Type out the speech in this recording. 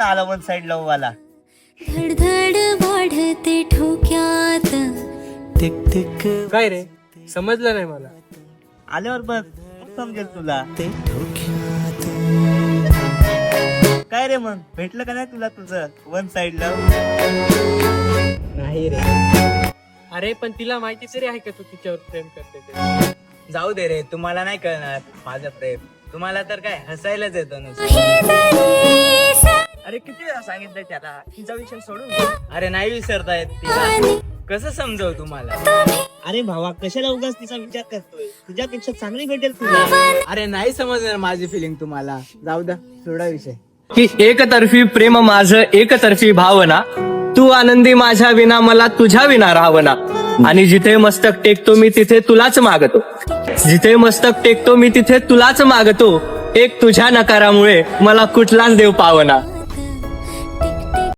ना आला one side लव वाला. धडधड वाढते ठोक्यात. टिक टिक काय रे समजलं नाही मला. आल्यावर बस मग समजेल तुला. ते ठोक्यात. काय रे मग भेटलं का नाही तुला तुझं वन साइड लव? नाही रे. अरे पण तिला माहिती तरी आहे का तू तिच्यावर प्रेम करते ते. जाऊ दे रे, तुम्हाला नाही कळणार माझं प्रेम. तुम्हाला तर काय हसायलाच येतं नुसतं. अरे किती वेळा सांगितलंय त्याला तिचा विषय सोडून दे. अरे नाही विसरतायत तिला. कसं समजव तुम्हाला. अरे भावा कशाला उगाच तिचा विचार करतोय, तुझ्यापेक्षा चांगली भेटेल तुला. अरे नाही समजणार माझी फिलिंग तुम्हाला. जाऊ द्या, सोडा विषय. की एकतर्फी प्रेम माझं एकतर्फी भावना, तू आनंदी माझ्या विना मला तुझ्या विना राहावना. आणि जिथे मस्तक टेकतो मी तिथे तुलाच मागतो, जिथे मस्तक टेकतो मी तिथे तुलाच मागतो. एक तुझ्या नकारामुळे मला कुठलाच देव पावना.